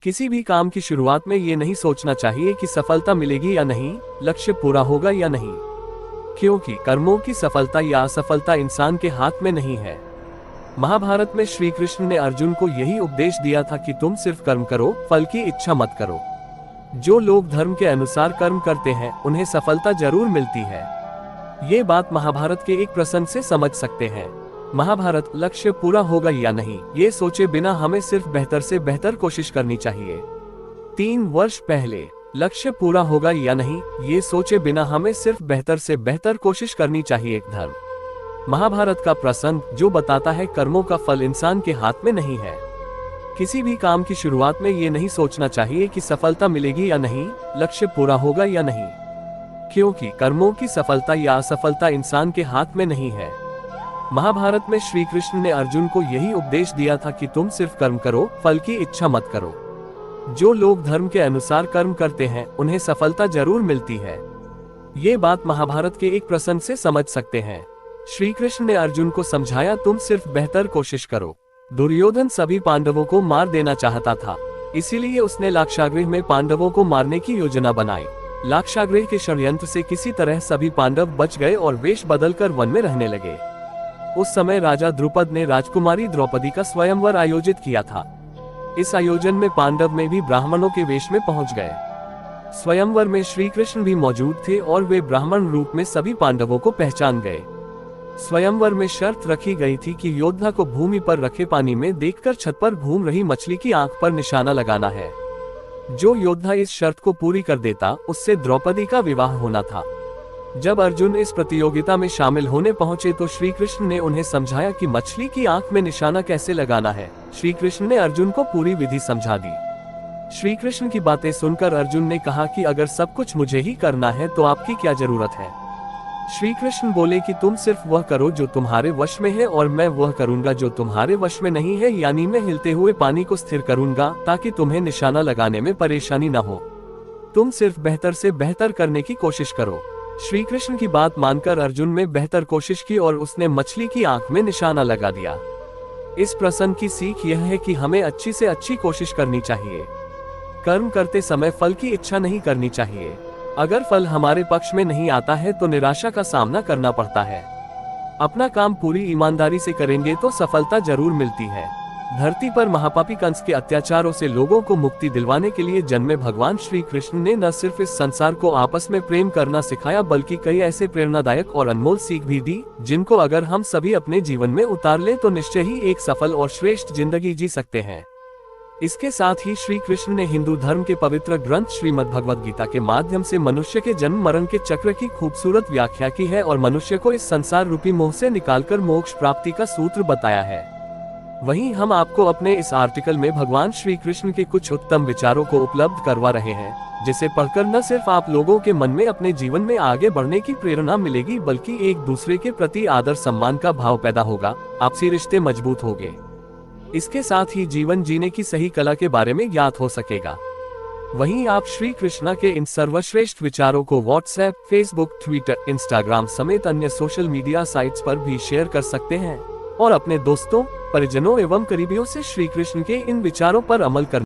किसी भी काम की शुरुआत में ये नहीं सोचना चाहिए कि सफलता मिलेगी या नहीं, लक्ष्य पूरा होगा या नहीं, क्योंकि कर्मों की सफलता या असफलता इंसान के हाथ में नहीं है। महाभारत में श्री कृष्ण ने अर्जुन को यही उपदेश दिया था कि तुम सिर्फ कर्म करो, फल की इच्छा मत करो। जो लोग धर्म के अनुसार कर्म करते हैं उन्हें सफलता जरूर मिलती है। ये बात महाभारत के एक प्रसंग से समझ सकते हैं। महाभारत, लक्ष्य पूरा होगा या नहीं, ये सोचे बिना हमें सिर्फ बेहतर से बेहतर कोशिश करनी चाहिए। 3 वर्ष पहले, लक्ष्य पूरा होगा या नहीं, ये सोचे बिना हमें सिर्फ बेहतर से बेहतर कोशिश करनी चाहिए। एक धर्म महाभारत का प्रसंग जो बताता है कर्मों का फल इंसान के हाथ में नहीं है। किसी भी काम की शुरुआत में ये नहीं सोचना चाहिए कि सफलता मिलेगी या नहीं, लक्ष्य पूरा होगा या नहीं, क्योंकि कर्मों की सफलता या असफलता इंसान के हाथ में नहीं है। महाभारत में श्री कृष्ण ने अर्जुन को यही उपदेश दिया था कि तुम सिर्फ कर्म करो, फल की इच्छा मत करो। जो लोग धर्म के अनुसार कर्म करते हैं उन्हें सफलता जरूर मिलती है। ये बात महाभारत के एक प्रसंग से समझ सकते हैं। श्री कृष्ण ने अर्जुन को समझाया, तुम सिर्फ बेहतर कोशिश करो। दुर्योधन सभी पांडवों को मार देना चाहता था, इसीलिए उसने लाक्षागृह में पांडवों को मारने की योजना बनाई। लाक्षागृह के षड्यंत्र से किसी तरह सभी पांडव बच गए और वेश बदलकर वन में रहने लगे। उस समय राजा द्रुपद ने राजकुमारी द्रौपदी का स्वयंवर आयोजित किया था। इस आयोजन में पांडव में भी ब्राह्मणों के वेश में पहुंच गए। स्वयंवर में श्री कृष्ण भी मौजूद थे और वे ब्राह्मण रूप में सभी पांडवों को पहचान गए। स्वयंवर में शर्त रखी गई थी कि योद्धा को भूमि पर रखे पानी में देखकर छत पर घूम रही मछली की आंख पर निशाना लगाना है। जो योद्धा इस शर्त को पूरी कर देता उससे द्रौपदी का विवाह होना था। जब अर्जुन इस प्रतियोगिता में शामिल होने पहुंचे तो श्री कृष्ण ने उन्हें समझाया कि मछली की आंख में निशाना कैसे लगाना है। श्री कृष्ण ने अर्जुन को पूरी विधि समझा दी। श्री कृष्ण की बातें सुनकर अर्जुन ने कहा कि अगर सब कुछ मुझे ही करना है तो आपकी क्या जरूरत है। श्री कृष्ण बोले कि तुम सिर्फ वह करो जो तुम्हारे वश में है और मैं वह करूंगा जो तुम्हारे वश में नहीं है, यानी मैं हिलते हुए पानी को स्थिर करूंगा ताकि तुम्हें निशाना लगाने में परेशानी न हो। तुम सिर्फ बेहतर से बेहतर करने की कोशिश करो। श्री कृष्ण की बात मानकर अर्जुन में बेहतर कोशिश की और उसने मछली की आंख में निशाना लगा दिया। इस प्रसंग की सीख यह है कि हमें अच्छी से अच्छी कोशिश करनी चाहिए। कर्म करते समय फल की इच्छा नहीं करनी चाहिए। अगर फल हमारे पक्ष में नहीं आता है तो निराशा का सामना करना पड़ता है। अपना काम पूरी ईमानदारी से करेंगे तो सफलता जरूर मिलती है। धरती पर महापापी कंस के अत्याचारों से लोगों को मुक्ति दिलवाने के लिए जन्मे भगवान श्री कृष्ण ने न सिर्फ इस संसार को आपस में प्रेम करना सिखाया बल्कि कई ऐसे प्रेरणादायक और अनमोल सीख भी दी जिनको अगर हम सभी अपने जीवन में उतार लें तो निश्चय ही एक सफल और श्रेष्ठ जिंदगी जी सकते हैं। इसके साथ ही श्री कृष्ण ने हिंदू धर्म के पवित्र ग्रंथ श्रीमद् भगवद गीता के माध्यम से मनुष्य के जन्म मरण के चक्र की खूबसूरत व्याख्या की है और मनुष्य को इस संसार रूपी मोह से निकालकर मोक्ष प्राप्ति का सूत्र बताया है। वहीं हम आपको अपने इस आर्टिकल में भगवान श्री कृष्ण के कुछ उत्तम विचारों को उपलब्ध करवा रहे हैं, जिसे पढ़कर न सिर्फ आप लोगों के मन में अपने जीवन में आगे बढ़ने की प्रेरणा मिलेगी बल्कि एक दूसरे के प्रति आदर सम्मान का भाव पैदा होगा, आपसी रिश्ते मजबूत होंगे। इसके साथ ही जीवन जीने की सही कला के बारे में ज्ञात हो सकेगा। वहीं आप श्री कृष्णा के इन सर्वश्रेष्ठ विचारों को व्हाट्सएप, फेसबुक, ट्विटर, इंस्टाग्राम समेत अन्य सोशल मीडिया साइट्स पर भी शेयर कर सकते हैं और अपने दोस्तों, परिजनों एवं करीबियों से श्री कृष्ण के इन विचारों पर अमल करने